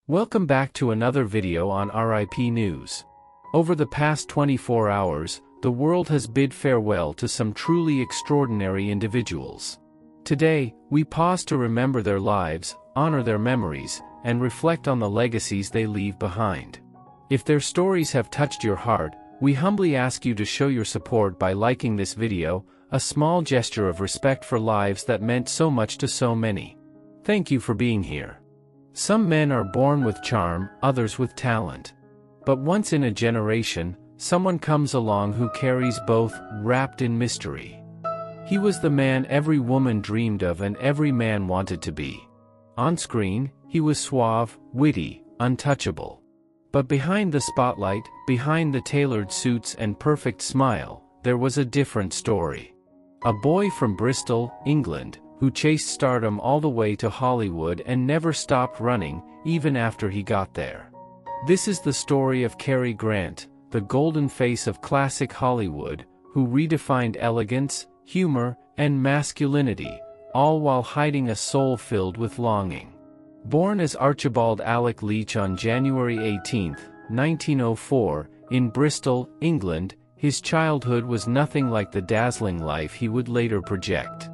Welcome back to another video on RIP News. Over the past 24 hours, the world has bid farewell to some truly extraordinary individuals. Today, we pause to remember their lives, honor their memories, and reflect on the legacies they leave behind. If their stories have touched your heart, we humbly ask you to show your support by liking this video, a small gesture of respect for lives that meant so much to so many. Thank you for being here. Some men are born with charm, others with talent. But once in a generation, someone comes along who carries both, wrapped in mystery. He was the man every woman dreamed of and every man wanted to be. On screen, he was suave, witty, untouchable. But behind the spotlight, behind the tailored suits and perfect smile, there was a different story. A boy from Bristol, England, who chased stardom all the way to Hollywood and never stopped running, even after he got there. This is the story of Cary Grant, the golden face of classic Hollywood, who redefined elegance, humor, and masculinity, all while hiding a soul filled with longing. Born as Archibald Alec Leach on January 18, 1904, in Bristol, England, his childhood was nothing like the dazzling life he would later project.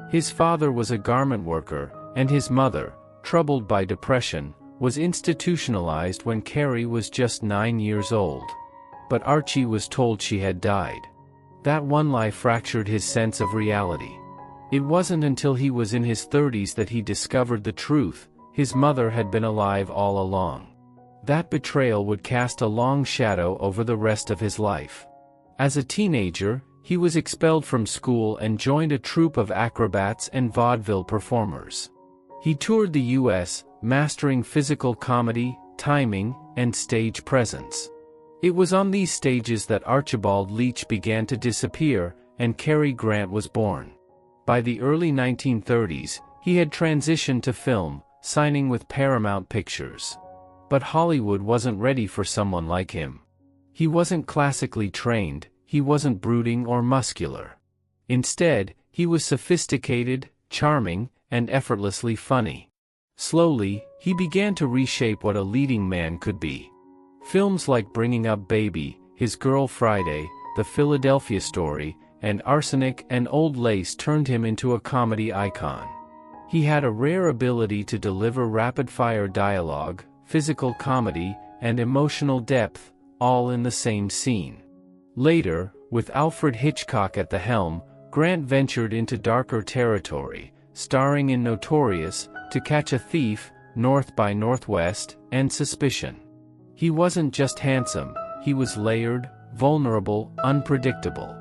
His father was a garment worker, and his mother, troubled by depression, was institutionalized when Cary was just 9 years old. But Archie was told she had died. That one lie fractured his sense of reality. It wasn't until he was in his 30s that he discovered the truth: his mother had been alive all along. That betrayal would cast a long shadow over the rest of his life. As a teenager, he was expelled from school and joined a troupe of acrobats and vaudeville performers. He toured the U.S., mastering physical comedy, timing, and stage presence. It was on these stages that Archibald Leach began to disappear, and Cary Grant was born. By the early 1930s, he had transitioned to film, signing with Paramount Pictures. But Hollywood wasn't ready for someone like him. He wasn't classically trained, he wasn't brooding or muscular. Instead, he was sophisticated, charming, and effortlessly funny. Slowly, he began to reshape what a leading man could be. Films like Bringing Up Baby, His Girl Friday, The Philadelphia Story, and Arsenic and Old Lace turned him into a comedy icon. He had a rare ability to deliver rapid-fire dialogue, physical comedy, and emotional depth, all in the same scene. Later, with Alfred Hitchcock at the helm, Grant ventured into darker territory, starring in Notorious, To Catch a Thief, North by Northwest, and Suspicion. He wasn't just handsome, he was layered, vulnerable, unpredictable.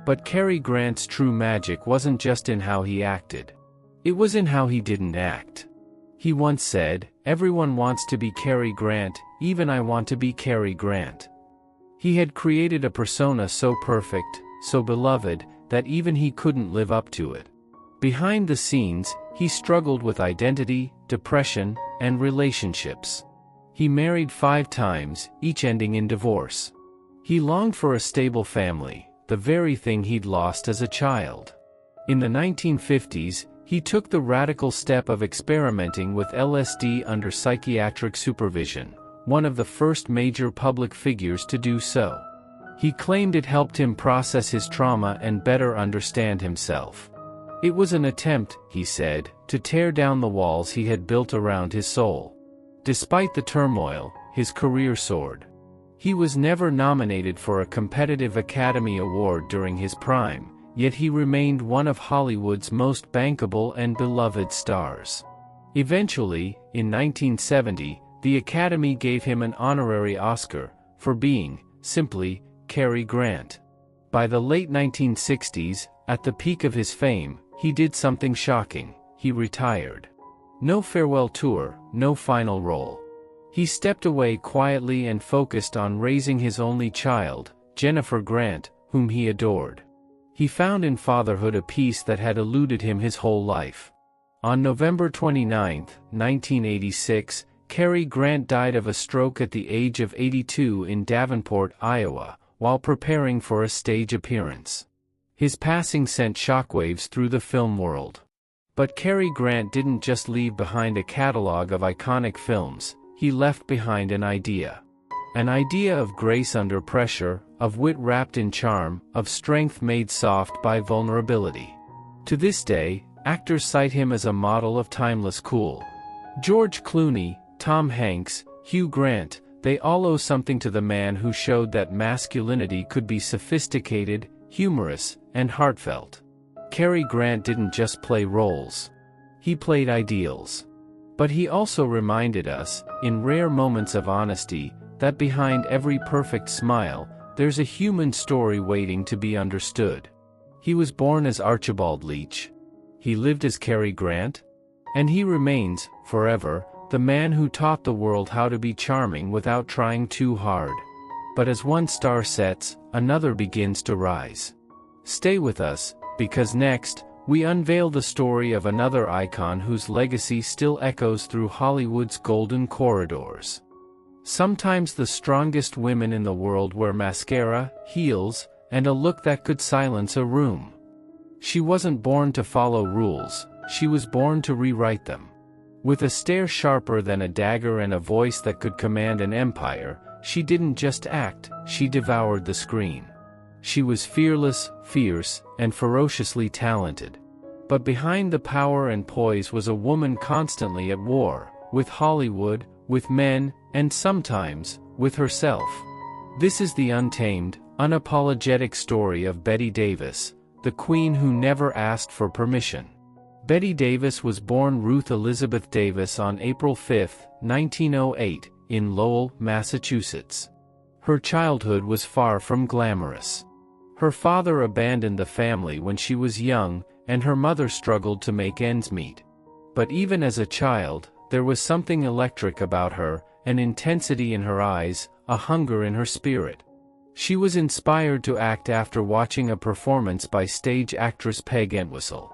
But Cary Grant's true magic wasn't just in how he acted. It was in how he didn't act. He once said, "Everyone wants to be Cary Grant, even I want to be Cary Grant." He had created a persona so perfect, so beloved, that even he couldn't live up to it. Behind the scenes, he struggled with identity, depression, and relationships. He married 5 times, each ending in divorce. He longed for a stable family, the very thing he'd lost as a child. In the 1950s, he took the radical step of experimenting with LSD under psychiatric supervision, one of the first major public figures to do so. He claimed it helped him process his trauma and better understand himself. It was an attempt, he said, to tear down the walls he had built around his soul. Despite the turmoil, his career soared. He was never nominated for a competitive Academy Award during his prime, yet he remained one of Hollywood's most bankable and beloved stars. Eventually, in 1970, the Academy gave him an honorary Oscar for being, simply, Cary Grant. By the late 1960s, at the peak of his fame, he did something shocking: he retired. No farewell tour, no final role. He stepped away quietly and focused on raising his only child, Jennifer Grant, whom he adored. He found in fatherhood a peace that had eluded him his whole life. On November 29, 1986, Cary Grant died of a stroke at the age of 82 in Davenport, Iowa, while preparing for a stage appearance. His passing sent shockwaves through the film world. But Cary Grant didn't just leave behind a catalog of iconic films, he left behind an idea. An idea of grace under pressure, of wit wrapped in charm, of strength made soft by vulnerability. To this day, actors cite him as a model of timeless cool. George Clooney, Tom Hanks, Hugh Grant, they all owe something to the man who showed that masculinity could be sophisticated, humorous, and heartfelt. Cary Grant didn't just play roles. He played ideals. But he also reminded us, in rare moments of honesty, that behind every perfect smile, there's a human story waiting to be understood. He was born as Archibald Leach. He lived as Cary Grant. And he remains, forever, the man who taught the world how to be charming without trying too hard. But as one star sets, another begins to rise. Stay with us, because next, we unveil the story of another icon whose legacy still echoes through Hollywood's golden corridors. Sometimes the strongest women in the world wear mascara, heels, and a look that could silence a room. She wasn't born to follow rules, she was born to rewrite them. With a stare sharper than a dagger and a voice that could command an empire, she didn't just act, she devoured the screen. She was fearless, fierce, and ferociously talented. But behind the power and poise was a woman constantly at war, with Hollywood, with men, and sometimes, with herself. This is the untamed, unapologetic story of Bette Davis, the queen who never asked for permission. Bette Davis was born Ruth Elizabeth Davis on April 5, 1908, in Lowell, Massachusetts. Her childhood was far from glamorous. Her father abandoned the family when she was young, and her mother struggled to make ends meet. But even as a child, there was something electric about her, an intensity in her eyes, a hunger in her spirit. She was inspired to act after watching a performance by stage actress Peg Entwistle.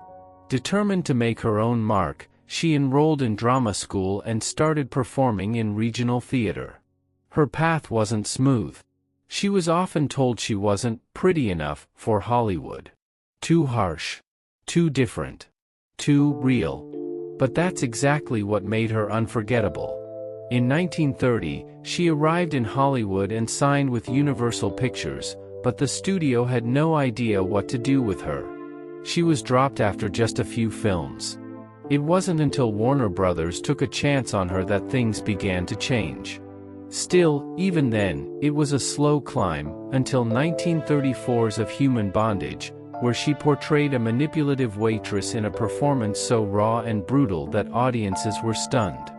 Determined to make her own mark, she enrolled in drama school and started performing in regional theater. Her path wasn't smooth. She was often told she wasn't pretty enough for Hollywood. Too harsh. Too different. Too real. But that's exactly what made her unforgettable. In 1930, she arrived in Hollywood and signed with Universal Pictures, but the studio had no idea what to do with her. She was dropped after just a few films. It wasn't until Warner Brothers took a chance on her that things began to change. Still, even then, it was a slow climb, until 1934's Of Human Bondage, where she portrayed a manipulative waitress in a performance so raw and brutal that audiences were stunned.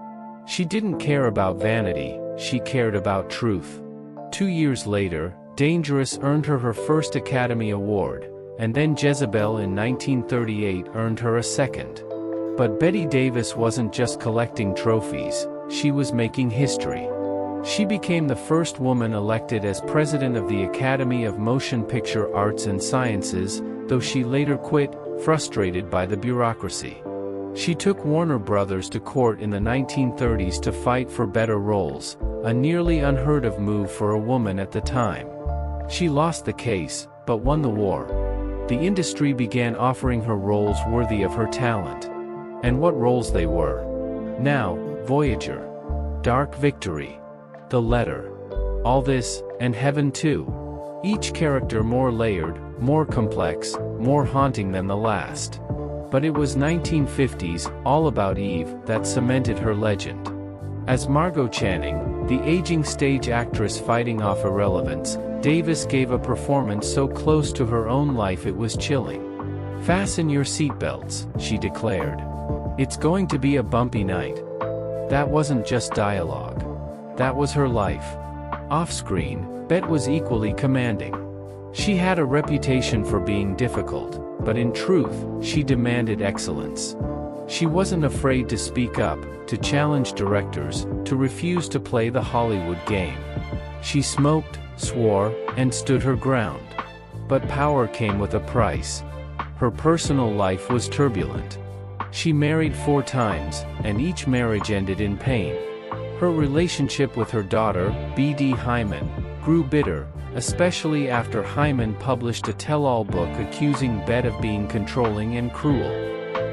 She didn't care about vanity, she cared about truth. 2 years later, Dangerous earned her first Academy Award, and then Jezebel in 1938 earned her a second. But Bette Davis wasn't just collecting trophies, she was making history. She became the first woman elected as president of the Academy of Motion Picture Arts and Sciences, though she later quit, frustrated by the bureaucracy. She took Warner Brothers to court in the 1930s to fight for better roles, a nearly unheard of move for a woman at the time. She lost the case, but won the war. The industry began offering her roles worthy of her talent. And what roles they were. Now, Voyager. Dark Victory. The Letter. All This, and Heaven Too. Each character more layered, more complex, more haunting than the last. But it was 1950s, All About Eve, that cemented her legend. As Margot Channing, the aging stage actress fighting off irrelevance, Davis gave a performance so close to her own life it was chilling. "Fasten your seatbelts," she declared. "It's going to be a bumpy night." That wasn't just dialogue. That was her life. Off-screen, Bette was equally commanding. She had a reputation for being difficult, but in truth, she demanded excellence. She wasn't afraid to speak up, to challenge directors, to refuse to play the Hollywood game. She smoked, swore, and stood her ground. But power came with a price. Her personal life was turbulent. She married 4 times, and each marriage ended in pain. Her relationship with her daughter, B.D. Hyman, grew bitter, especially after Hyman published a tell-all book accusing Bette of being controlling and cruel.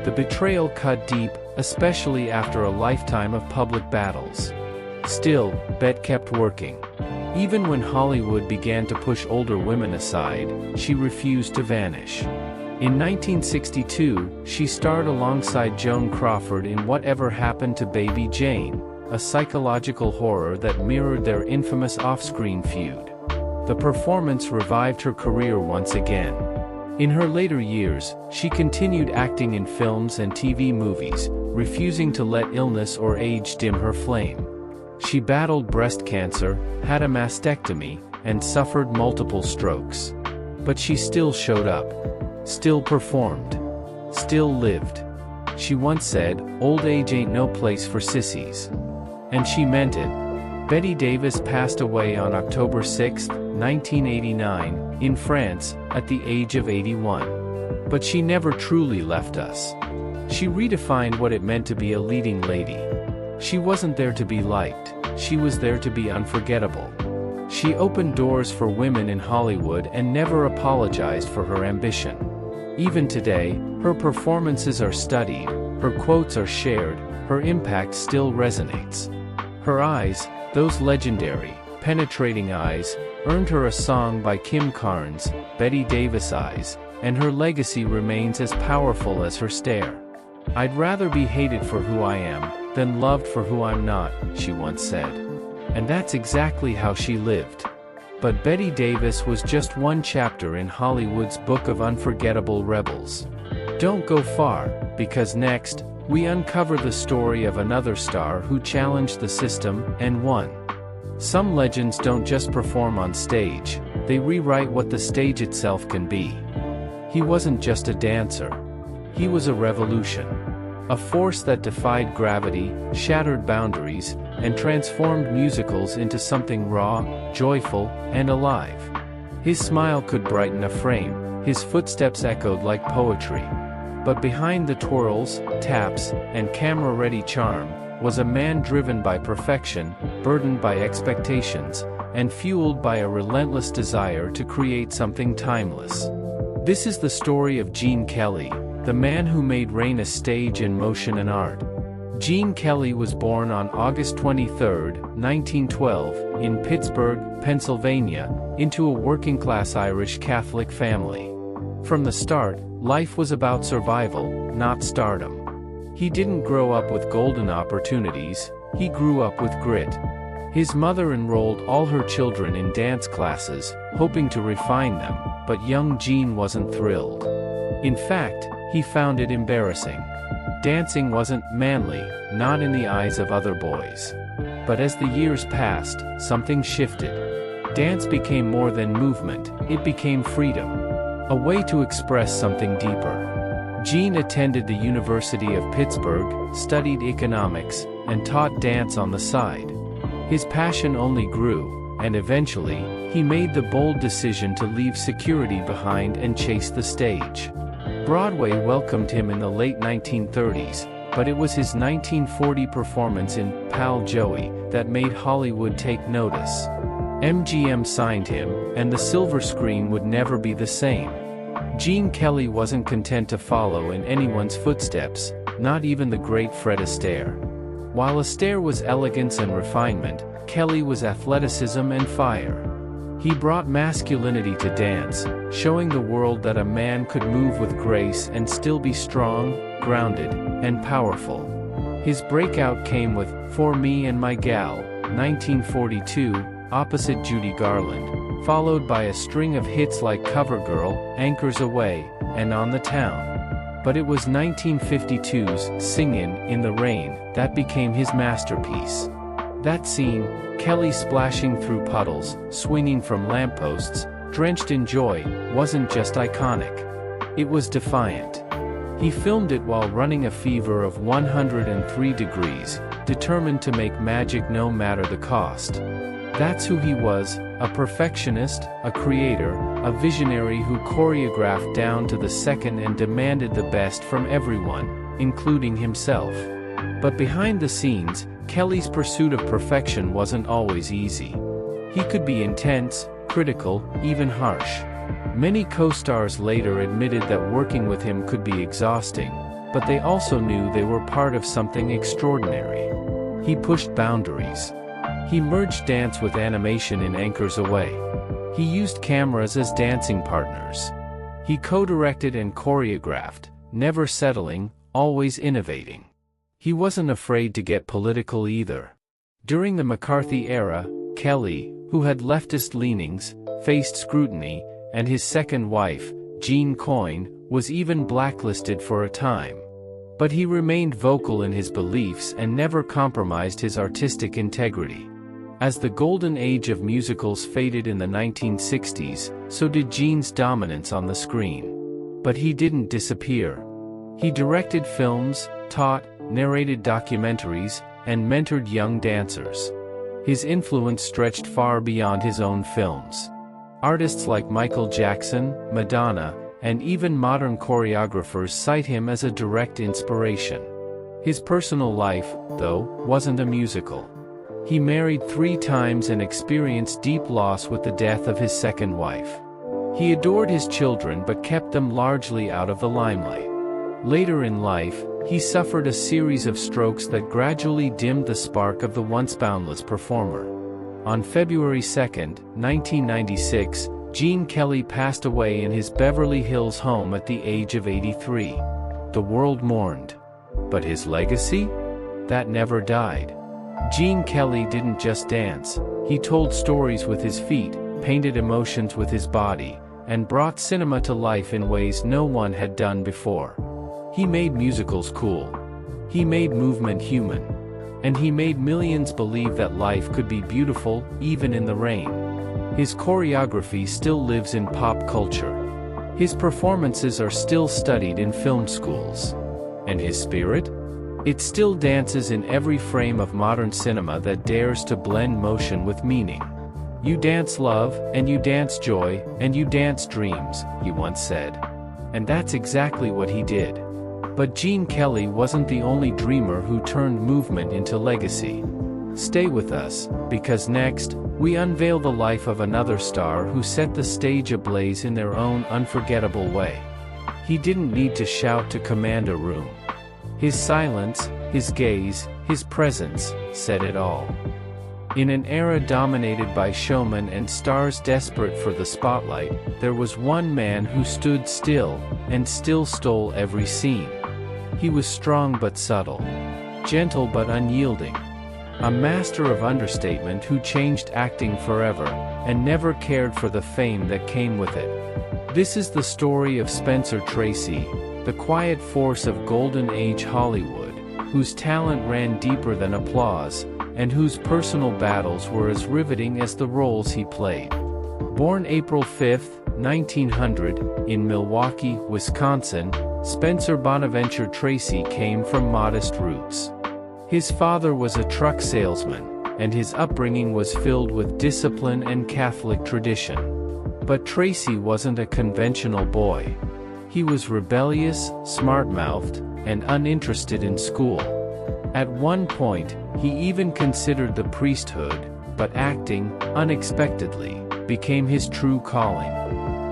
The betrayal cut deep, especially after a lifetime of public battles. Still, Bet kept working. Even when Hollywood began to push older women aside, she refused to vanish. In 1962, she starred alongside Joan Crawford in Whatever Happened to Baby Jane, a psychological horror that mirrored their infamous off-screen feud. The performance revived her career once again. In her later years, she continued acting in films and TV movies, refusing to let illness or age dim her flame. She battled breast cancer, had a mastectomy, and suffered multiple strokes. But she still showed up. Still performed. Still lived. She once said, "Old age ain't no place for sissies." And she meant it. Bette Davis passed away on October 6, 1989, in France, at the age of 81. But she never truly left us. She redefined what it meant to be a leading lady. She wasn't there to be liked, she was there to be unforgettable. She opened doors for women in Hollywood and never apologized for her ambition. Even today, her performances are studied, her quotes are shared, her impact still resonates. Her eyes, those legendary, penetrating eyes, earned her a song by Kim Carnes, Bette Davis Eyes, and her legacy remains as powerful as her stare. "I'd rather be hated for who I am, than loved for who I'm not," she once said. And that's exactly how she lived. But Bette Davis was just one chapter in Hollywood's book of unforgettable rebels. Don't go far, because next, we uncover the story of another star who challenged the system, and won. Some legends don't just perform on stage, they rewrite what the stage itself can be. He wasn't just a dancer. He was a revolution. A force that defied gravity, shattered boundaries, and transformed musicals into something raw, joyful, and alive. His smile could brighten a frame, his footsteps echoed like poetry. But behind the twirls, taps, and camera-ready charm, was a man driven by perfection, burdened by expectations, and fueled by a relentless desire to create something timeless. This is the story of Gene Kelly, the man who made rain a stage in motion and art. Gene Kelly was born on August 23, 1912, in Pittsburgh, Pennsylvania, into a working-class Irish Catholic family. From the start, life was about survival, not stardom. He didn't grow up with golden opportunities, he grew up with grit. His mother enrolled all her children in dance classes, hoping to refine them, but young Gene wasn't thrilled. In fact, he found it embarrassing. Dancing wasn't manly, not in the eyes of other boys. But as the years passed, something shifted. Dance became more than movement, it became freedom. A way to express something deeper. Gene attended the University of Pittsburgh, studied economics, and taught dance on the side. His passion only grew, and eventually, he made the bold decision to leave security behind and chase the stage. Broadway welcomed him in the late 1930s, but it was his 1940 performance in Pal Joey that made Hollywood take notice. MGM signed him, and the silver screen would never be the same. Gene Kelly wasn't content to follow in anyone's footsteps, not even the great Fred Astaire. While Astaire was elegance and refinement, Kelly was athleticism and fire. He brought masculinity to dance, showing the world that a man could move with grace and still be strong, grounded, and powerful. His breakout came with For Me and My Gal, 1942, opposite Judy Garland, followed by a string of hits like CoverGirl, Anchors Away, and On the Town. But it was 1952's Singin' in the Rain that became his masterpiece. That scene, Kelly splashing through puddles, swinging from lampposts, drenched in joy, wasn't just iconic. It was defiant. He filmed it while running a fever of 103 degrees, determined to make magic no matter the cost. That's who he was, a perfectionist, a creator, a visionary who choreographed down to the second and demanded the best from everyone, including himself. But behind the scenes, Kelly's pursuit of perfection wasn't always easy. He could be intense, critical, even harsh. Many co-stars later admitted that working with him could be exhausting, but they also knew they were part of something extraordinary. He pushed boundaries. He merged dance with animation in Anchors Away. He used cameras as dancing partners. He co-directed and choreographed, never settling, always innovating. He wasn't afraid to get political either. During the McCarthy era, Kelly, who had leftist leanings, faced scrutiny, and his second wife, Jean Coyne, was even blacklisted for a time. But he remained vocal in his beliefs and never compromised his artistic integrity. As the golden age of musicals faded in the 1960s, so did Gene's dominance on the screen. But he didn't disappear. He directed films, taught, narrated documentaries, and mentored young dancers. His influence stretched far beyond his own films. Artists like Michael Jackson, Madonna, and even modern choreographers cite him as a direct inspiration. His personal life, though, wasn't a musical. He married 3 times and experienced deep loss with the death of his second wife. He adored his children but kept them largely out of the limelight. Later in life, he suffered a series of strokes that gradually dimmed the spark of the once boundless performer. On February 2, 1996, Gene Kelly passed away in his Beverly Hills home at the age of 83. The world mourned. But his legacy? That never died. Gene Kelly didn't just dance, he told stories with his feet, painted emotions with his body, and brought cinema to life in ways no one had done before. He made musicals cool. He made movement human. And he made millions believe that life could be beautiful, even in the rain. His choreography still lives in pop culture. His performances are still studied in film schools. And his spirit? It still dances in every frame of modern cinema that dares to blend motion with meaning. You dance love, and you dance joy, and you dance dreams, he once said. And that's exactly what he did. But Gene Kelly wasn't the only dreamer who turned movement into legacy. Stay with us, because next, we unveil the life of another star who set the stage ablaze in their own unforgettable way. He didn't need to shout to command a room. His silence, his gaze, his presence, said it all. In an era dominated by showmen and stars desperate for the spotlight, there was one man who stood still, and still stole every scene. He was strong but subtle, gentle but unyielding, a master of understatement who changed acting forever, and never cared for the fame that came with it. This is the story of Spencer Tracy, the quiet force of Golden Age Hollywood, whose talent ran deeper than applause, and whose personal battles were as riveting as the roles he played. Born April 5, 1900, in Milwaukee, Wisconsin, Spencer Bonaventure Tracy came from modest roots. His father was a truck salesman, and his upbringing was filled with discipline and Catholic tradition. But Tracy wasn't a conventional boy. He was rebellious, smart-mouthed, and uninterested in school. At one point, he even considered the priesthood, but acting, unexpectedly, became his true calling.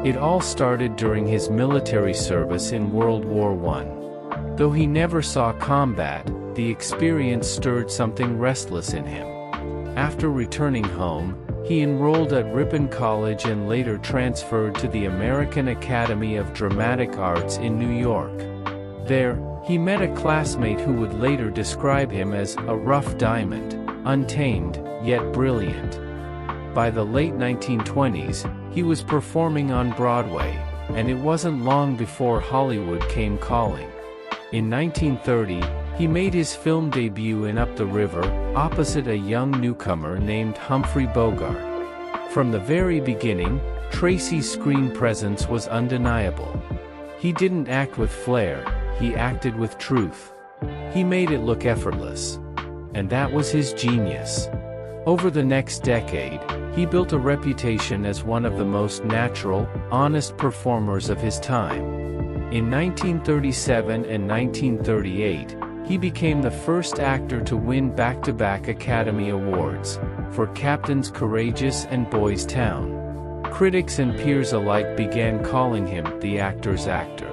It all started during his military service in World War I. Though he never saw combat, the experience stirred something restless in him. After returning home, he enrolled at Ripon College and later transferred to the American Academy of Dramatic Arts in New York. There, he met a classmate who would later describe him as a rough diamond, untamed, yet brilliant. By the late 1920s, he was performing on Broadway, and it wasn't long before Hollywood came calling. In 1930, he made his film debut in Up the River, opposite a young newcomer named Humphrey Bogart. From the very beginning, Tracy's screen presence was undeniable. He didn't act with flair, he acted with truth. He made it look effortless. And that was his genius. Over the next decade, he built a reputation as one of the most natural, honest performers of his time. In 1937 and 1938, he became the first actor to win back-to-back Academy Awards, for Captains Courageous and Boys Town. Critics and peers alike began calling him the actor's actor.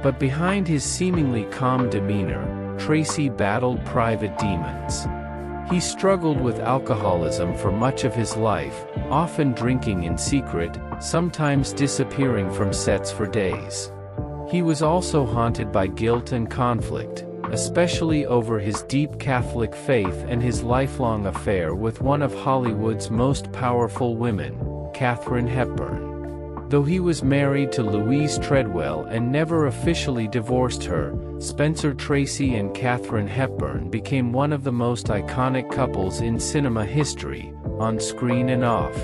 But behind his seemingly calm demeanor, Tracy battled private demons. He struggled with alcoholism for much of his life, often drinking in secret, sometimes disappearing from sets for days. He was also haunted by guilt and conflict, especially over his deep Catholic faith and his lifelong affair with one of Hollywood's most powerful women, Katharine Hepburn. Though he was married to Louise Treadwell and never officially divorced her, Spencer Tracy and Katharine Hepburn became one of the most iconic couples in cinema history, on screen and off.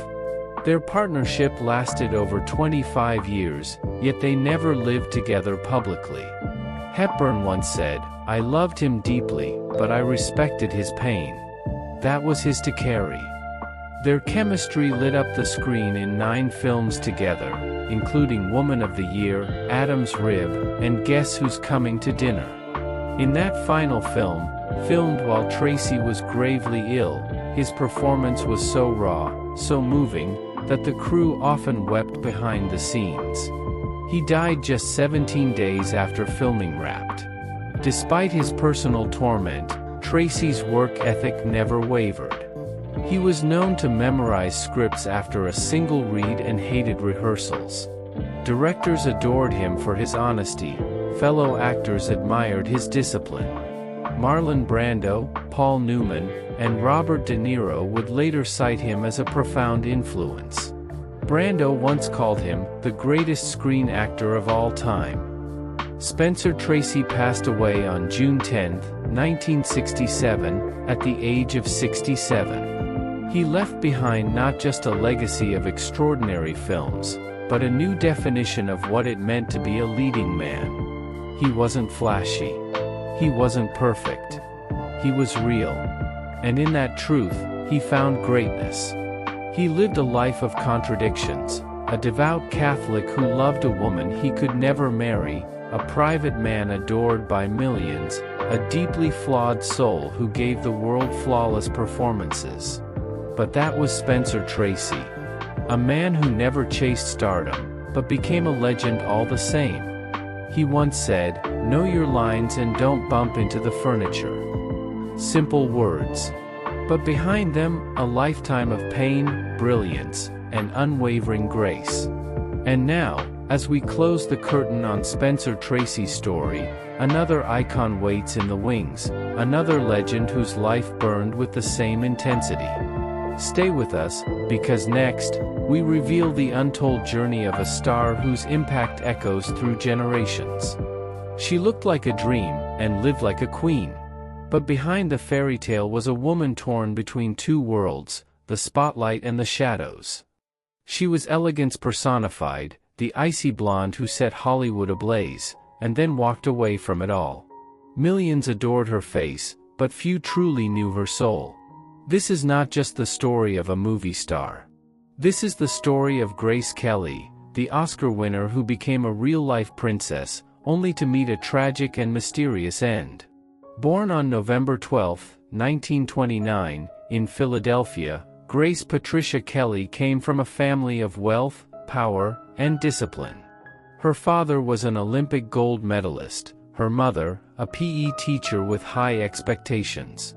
Their partnership lasted over 25 years, yet they never lived together publicly. Hepburn once said, "I loved him deeply, but I respected his pain. That was his to carry." Their chemistry lit up the screen in 9 films together, including Woman of the Year, Adam's Rib, and Guess Who's Coming to Dinner. In that final film, filmed while Tracy was gravely ill, his performance was so raw, so moving, that the crew often wept behind the scenes. He died just 17 days after filming Wrapped. Despite his personal torment, Tracy's work ethic never wavered. He was known to memorize scripts after a single read and hated rehearsals. Directors adored him for his honesty, fellow actors admired his discipline. Marlon Brando, Paul Newman, and Robert De Niro would later cite him as a profound influence. Brando once called him the greatest screen actor of all time. Spencer Tracy passed away on June 10, 1967, at the age of 67. He left behind not just a legacy of extraordinary films, but a new definition of what it meant to be a leading man. He wasn't flashy. He wasn't perfect. He was real. And in that truth, he found greatness. He lived a life of contradictions, a devout Catholic who loved a woman he could never marry, a private man adored by millions, a deeply flawed soul who gave the world flawless performances. But that was Spencer Tracy. A man who never chased stardom, but became a legend all the same. He once said, "Know your lines and don't bump into the furniture." Simple words. But behind them, a lifetime of pain, brilliance, and unwavering grace. And now, as we close the curtain on Spencer Tracy's story, another icon waits in the wings, another legend whose life burned with the same intensity. Stay with us, because next, we reveal the untold journey of a star whose impact echoes through generations. She looked like a dream, and lived like a queen. But behind the fairy tale was a woman torn between two worlds, the spotlight and the shadows. She was elegance personified, the icy blonde who set Hollywood ablaze, and then walked away from it all. Millions adored her face, but few truly knew her soul. This is not just the story of a movie star. This is the story of Grace Kelly, the Oscar winner who became a real-life princess, only to meet a tragic and mysterious end. Born on November 12, 1929, in Philadelphia, Grace Patricia Kelly came from a family of wealth, power, and discipline. Her father was an Olympic gold medalist, her mother, a PE teacher with high expectations.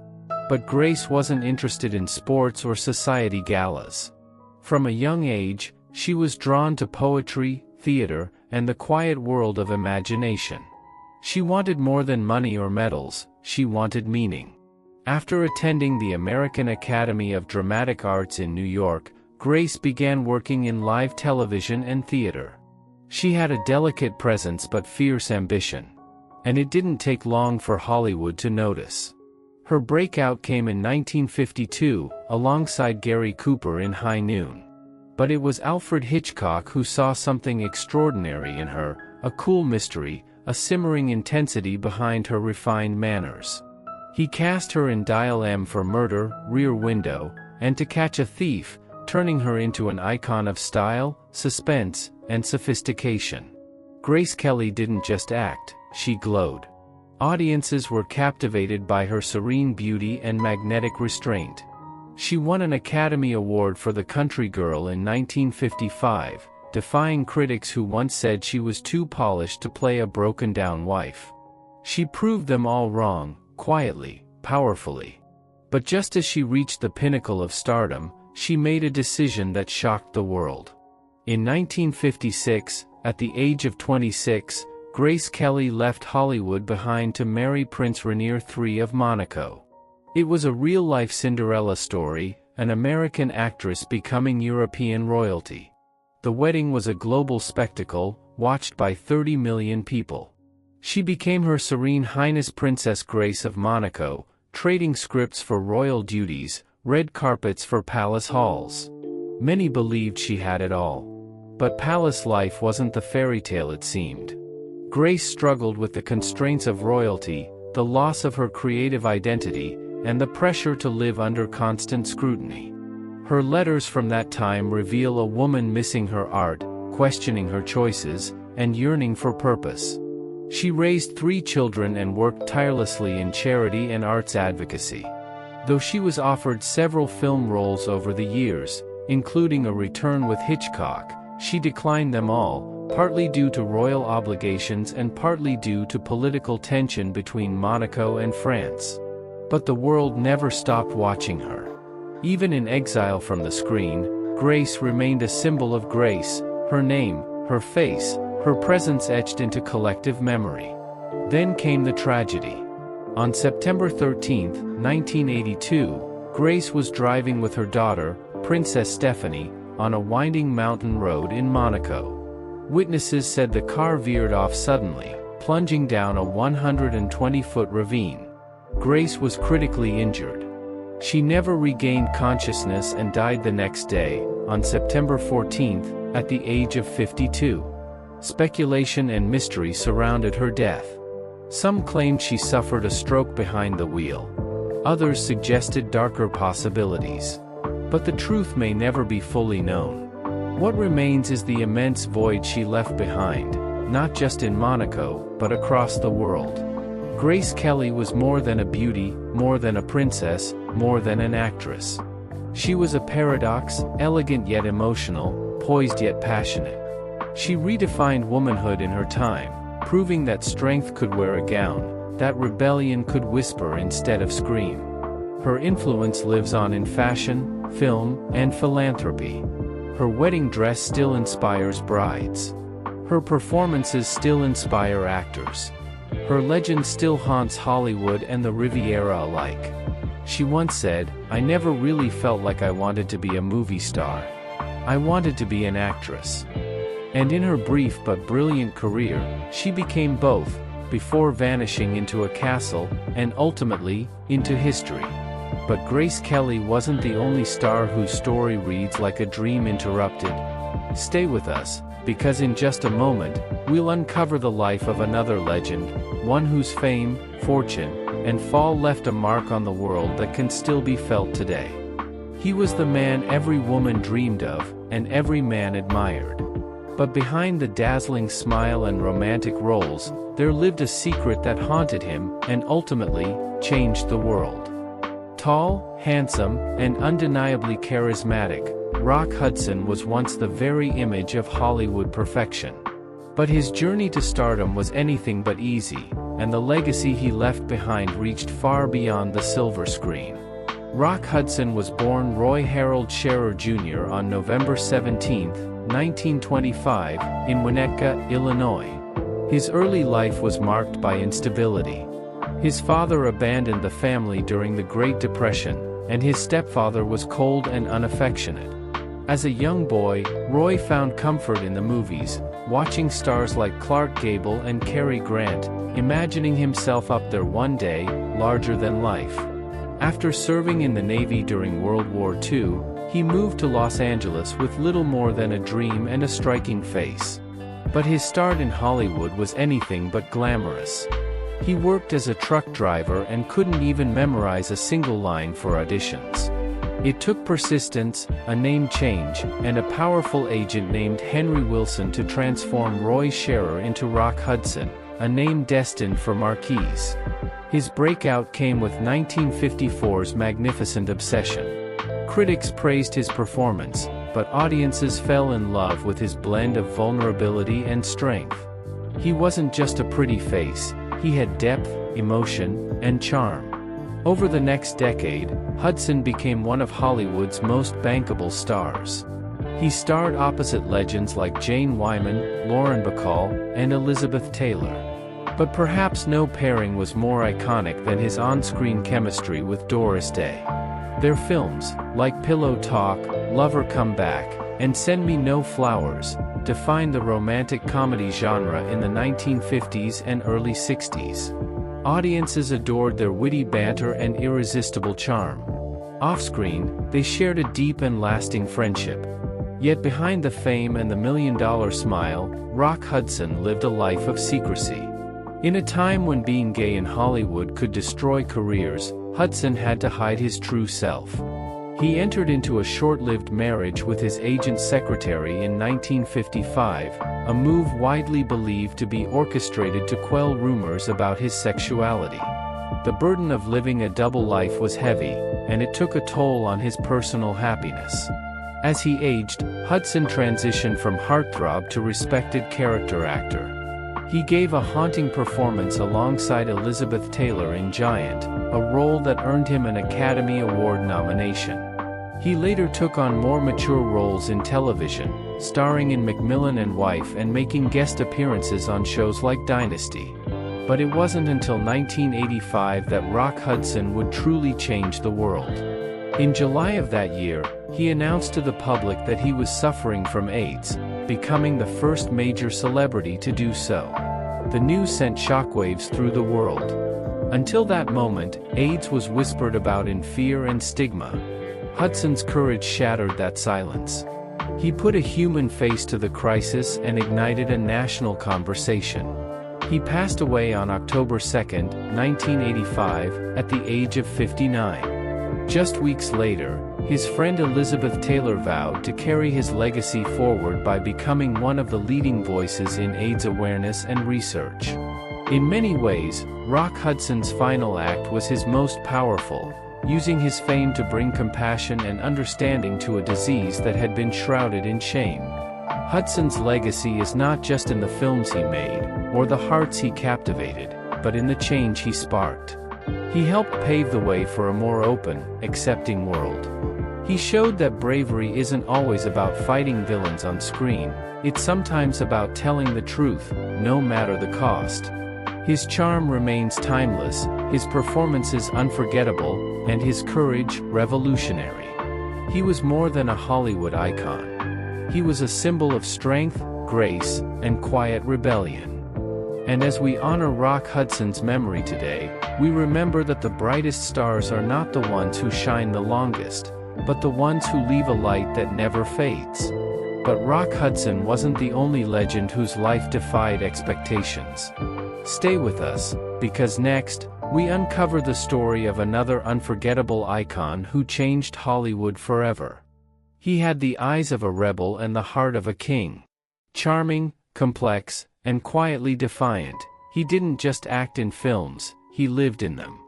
But Grace wasn't interested in sports or society galas. From a young age, she was drawn to poetry, theater, and the quiet world of imagination. She wanted more than money or medals, she wanted meaning. After attending the American Academy of Dramatic Arts in New York, Grace began working in live television and theater. She had a delicate presence but fierce ambition. And it didn't take long for Hollywood to notice. Her breakout came in 1952, alongside Gary Cooper in High Noon. But it was Alfred Hitchcock who saw something extraordinary in her, a cool mystery, a simmering intensity behind her refined manners. He cast her in Dial M for Murder, Rear Window, and To Catch a Thief, turning her into an icon of style, suspense, and sophistication. Grace Kelly didn't just act, she glowed. Audiences were captivated by her serene beauty and magnetic restraint. She won an Academy Award for The Country Girl in 1955, defying critics who once said she was too polished to play a broken-down wife. She proved them all wrong, quietly, powerfully. But just as she reached the pinnacle of stardom, she made a decision that shocked the world. In 1956, at the age of 26, Grace Kelly left Hollywood behind to marry Prince Rainier III of Monaco. It was a real-life Cinderella story, an American actress becoming European royalty. The wedding was a global spectacle, watched by 30 million people. She became Her Serene Highness Princess Grace of Monaco, trading scripts for royal duties, red carpets for palace halls. Many believed she had it all. But palace life wasn't the fairy tale it seemed. Grace struggled with the constraints of royalty, the loss of her creative identity, and the pressure to live under constant scrutiny. Her letters from that time reveal a woman missing her art, questioning her choices, and yearning for purpose. She raised 3 children and worked tirelessly in charity and arts advocacy. Though she was offered several film roles over the years, including A Return with Hitchcock, she declined them all, partly due to royal obligations and partly due to political tension between Monaco and France. But the world never stopped watching her. Even in exile from the screen, Grace remained a symbol of grace, her name, her face, her presence etched into collective memory. Then came the tragedy. On September 13, 1982, Grace was driving with her daughter, Princess Stephanie, on a winding mountain road in Monaco. Witnesses said the car veered off suddenly, plunging down a 120-foot ravine. Grace was critically injured. She never regained consciousness and died the next day, on September 14, at the age of 52. Speculation and mystery surrounded her death. Some claimed she suffered a stroke behind the wheel. Others suggested darker possibilities. But the truth may never be fully known. What remains is the immense void she left behind, not just in Monaco, but across the world. Grace Kelly was more than a beauty, more than a princess, more than an actress. She was a paradox, elegant yet emotional, poised yet passionate. She redefined womanhood in her time, proving that strength could wear a gown, that rebellion could whisper instead of scream. Her influence lives on in fashion, film, and philanthropy. Her wedding dress still inspires brides. Her performances still inspire actors. Her legend still haunts Hollywood and the Riviera alike. She once said, "I never really felt like I wanted to be a movie star. I wanted to be an actress." And in her brief but brilliant career, she became both, before vanishing into a castle, and ultimately, into history. But Grace Kelly wasn't the only star whose story reads like a dream interrupted. Stay with us, because in just a moment, we'll uncover the life of another legend, one whose fame, fortune, and fall left a mark on the world that can still be felt today. He was the man every woman dreamed of, and every man admired. But behind the dazzling smile and romantic roles, there lived a secret that haunted him, and ultimately, changed the world. Tall, handsome, and undeniably charismatic, Rock Hudson was once the very image of Hollywood perfection. But his journey to stardom was anything but easy, and the legacy he left behind reached far beyond the silver screen. Rock Hudson was born Roy Harold Scherer Jr. on November 17, 1925, in Winnetka, Illinois. His early life was marked by instability. His father abandoned the family during the Great Depression, and his stepfather was cold and unaffectionate. As a young boy, Roy found comfort in the movies, watching stars like Clark Gable and Cary Grant, imagining himself up there one day, larger than life. After serving in the Navy during World War II, he moved to Los Angeles with little more than a dream and a striking face. But his start in Hollywood was anything but glamorous. He worked as a truck driver and couldn't even memorize a single line for auditions. It took persistence, a name change, and a powerful agent named Henry Wilson to transform Roy Scherer into Rock Hudson, a name destined for marquees. His breakout came with 1954's Magnificent Obsession. Critics praised his performance, but audiences fell in love with his blend of vulnerability and strength. He wasn't just a pretty face, he had depth, emotion, and charm. Over the next decade, Hudson became one of Hollywood's most bankable stars. He starred opposite legends like Jane Wyman, Lauren Bacall, and Elizabeth Taylor. But perhaps no pairing was more iconic than his on-screen chemistry with Doris Day. Their films, like Pillow Talk, Lover Come Back, and Send Me No Flowers, defined the romantic comedy genre in the 1950s and early 60s. Audiences adored their witty banter and irresistible charm. Off-screen, they shared a deep and lasting friendship. Yet behind the fame and the million-dollar smile, Rock Hudson lived a life of secrecy. In a time when being gay in Hollywood could destroy careers, Hudson had to hide his true self. He entered into a short-lived marriage with his agent's secretary in 1955, a move widely believed to be orchestrated to quell rumors about his sexuality. The burden of living a double life was heavy, and it took a toll on his personal happiness. As he aged, Hudson transitioned from heartthrob to respected character actor. He gave a haunting performance alongside Elizabeth Taylor in Giant, a role that earned him an Academy Award nomination. He later took on more mature roles in television, starring in Macmillan and Wife and making guest appearances on shows like Dynasty. But it wasn't until 1985 that Rock Hudson would truly change the world. In July of that year, he announced to the public that he was suffering from AIDS, becoming the first major celebrity to do so. The news sent shockwaves through the world. Until that moment, AIDS was whispered about in fear and stigma. Hudson's courage shattered that silence. He put a human face to the crisis and ignited a national conversation. He passed away on October 2, 1985, at the age of 59. Just weeks later, his friend Elizabeth Taylor vowed to carry his legacy forward by becoming one of the leading voices in AIDS awareness and research. In many ways, Rock Hudson's final act was his most powerful, using his fame to bring compassion and understanding to a disease that had been shrouded in shame. Hudson's legacy is not just in the films he made, or the hearts he captivated, but in the change he sparked. He helped pave the way for a more open, accepting world. He showed that bravery isn't always about fighting villains on screen, it's sometimes about telling the truth, no matter the cost. His charm remains timeless, his performances unforgettable, and his courage revolutionary. He was more than a Hollywood icon. He was a symbol of strength, grace, and quiet rebellion. And as we honor Rock Hudson's memory today, we remember that the brightest stars are not the ones who shine the longest, but the ones who leave a light that never fades. But Rock Hudson wasn't the only legend whose life defied expectations. Stay with us, because next, we uncover the story of another unforgettable icon who changed Hollywood forever. He had the eyes of a rebel and the heart of a king. Charming, complex, and quietly defiant, he didn't just act in films, he lived in them.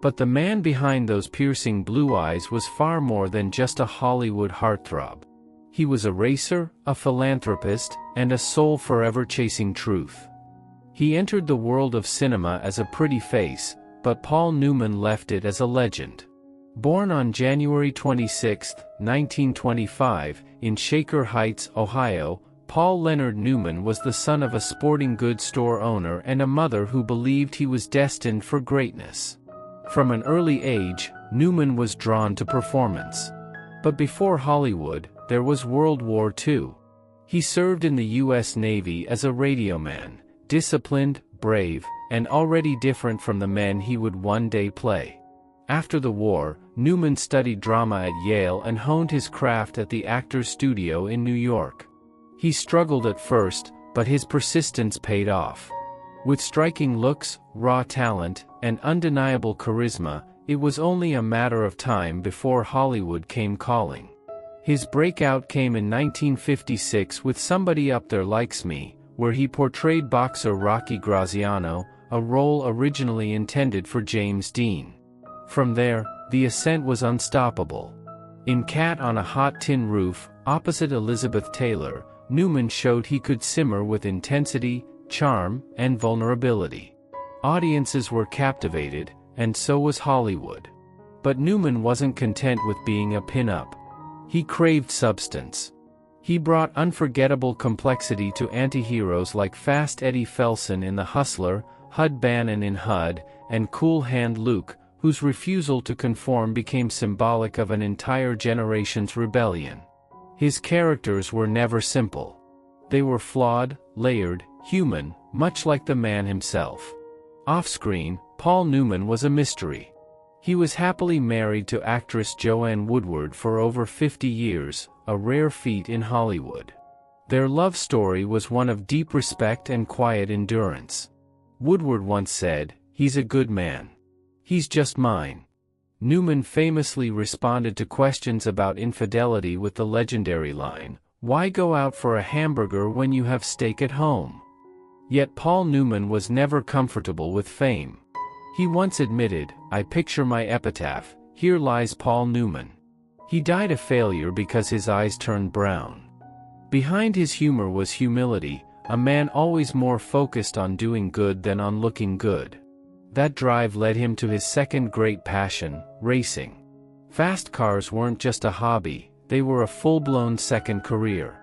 But the man behind those piercing blue eyes was far more than just a Hollywood heartthrob. He was a racer, a philanthropist, and a soul forever chasing truth. He entered the world of cinema as a pretty face, but Paul Newman left it as a legend. Born on January 26, 1925, in Shaker Heights, Ohio, Paul Leonard Newman was the son of a sporting goods store owner and a mother who believed he was destined for greatness. From an early age, Newman was drawn to performance. But before Hollywood, there was World War II. He served in the U.S. Navy as a radioman, disciplined, brave, and already different from the men he would one day play. After the war, Newman studied drama at Yale and honed his craft at the Actors Studio in New York. He struggled at first, but his persistence paid off. With striking looks, raw talent, and undeniable charisma, it was only a matter of time before Hollywood came calling. His breakout came in 1956 with Somebody Up There Likes Me, where he portrayed boxer Rocky Graziano, a role originally intended for James Dean. From there, the ascent was unstoppable. In Cat on a Hot Tin Roof, opposite Elizabeth Taylor, Newman showed he could simmer with intensity, charm, and vulnerability. Audiences were captivated, and so was Hollywood. But Newman wasn't content with being a pin-up. He craved substance. He brought unforgettable complexity to anti-heroes like Fast Eddie Felson in The Hustler, Hud Bannon in HUD, and Cool Hand Luke, whose refusal to conform became symbolic of an entire generation's rebellion. His characters were never simple. They were flawed, layered, human, much like the man himself. Off-screen, Paul Newman was a mystery. He was happily married to actress Joanne Woodward for over 50 years, a rare feat in Hollywood. Their love story was one of deep respect and quiet endurance. Woodward once said, "He's a good man. He's just mine." Newman famously responded to questions about infidelity with the legendary line, "Why go out for a hamburger when you have steak at home?" Yet Paul Newman was never comfortable with fame. He once admitted, "I picture my epitaph, here lies Paul Newman. He died a failure because his eyes turned brown." Behind his humor was humility, a man always more focused on doing good than on looking good. That drive led him to his second great passion, racing. Fast cars weren't just a hobby, they were a full-blown second career.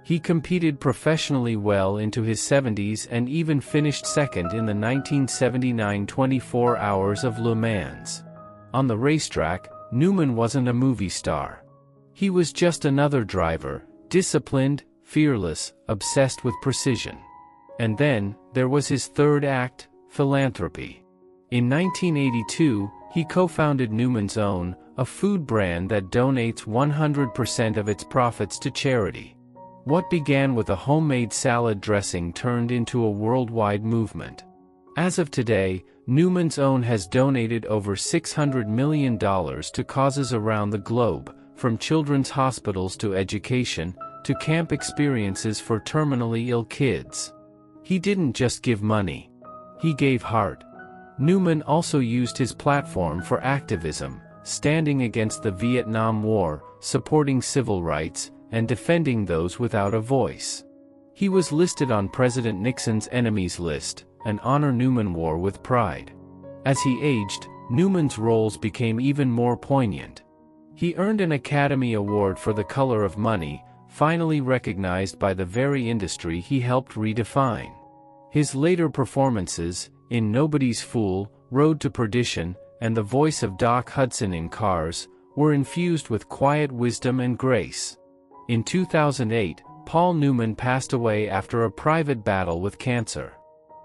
He competed professionally well into his 70s and even finished second in the 1979 24 Hours of Le Mans. On the racetrack, Newman wasn't a movie star. He was just another driver, disciplined, fearless, obsessed with precision. And then, there was his third act, philanthropy. In 1982, he co-founded Newman's Own, a food brand that donates 100% of its profits to charity. What began with a homemade salad dressing turned into a worldwide movement. As of today, Newman's Own has donated over $600 million to causes around the globe, from children's hospitals to education, to camp experiences for terminally ill kids. He didn't just give money. He gave heart. Newman also used his platform for activism, standing against the Vietnam War, supporting civil rights, and defending those without a voice. He was listed on President Nixon's enemies list, an honor Newman wore with pride. As he aged, Newman's roles became even more poignant. He earned an Academy Award for The Color of Money, finally recognized by the very industry he helped redefine. His later performances, in Nobody's Fool, Road to Perdition, and the voice of Doc Hudson in Cars, were infused with quiet wisdom and grace. In 2008, Paul Newman passed away after a private battle with cancer.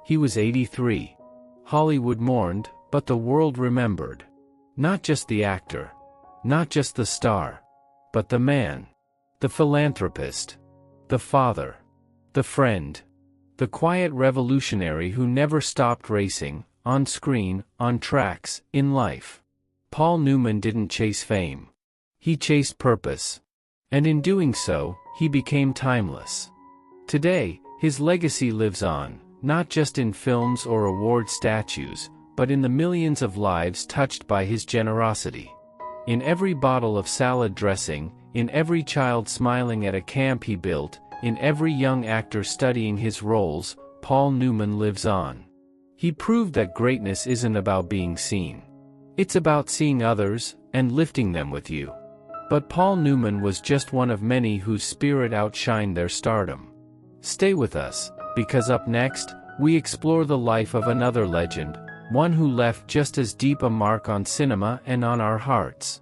He was 83. Hollywood mourned, but the world remembered. Not just the actor. Not just the star. But the man. The philanthropist. The father. The friend. The quiet revolutionary who never stopped racing, on screen, on tracks, in life. Paul Newman didn't chase fame. He chased purpose. And in doing so, he became timeless. Today, his legacy lives on, not just in films or award statues, but in the millions of lives touched by his generosity. In every bottle of salad dressing, in every child smiling at a camp he built, in every young actor studying his roles, Paul Newman lives on. He proved that greatness isn't about being seen. It's about seeing others, and lifting them with you. But Paul Newman was just one of many whose spirit outshined their stardom. Stay with us, because up next, we explore the life of another legend, one who left just as deep a mark on cinema and on our hearts.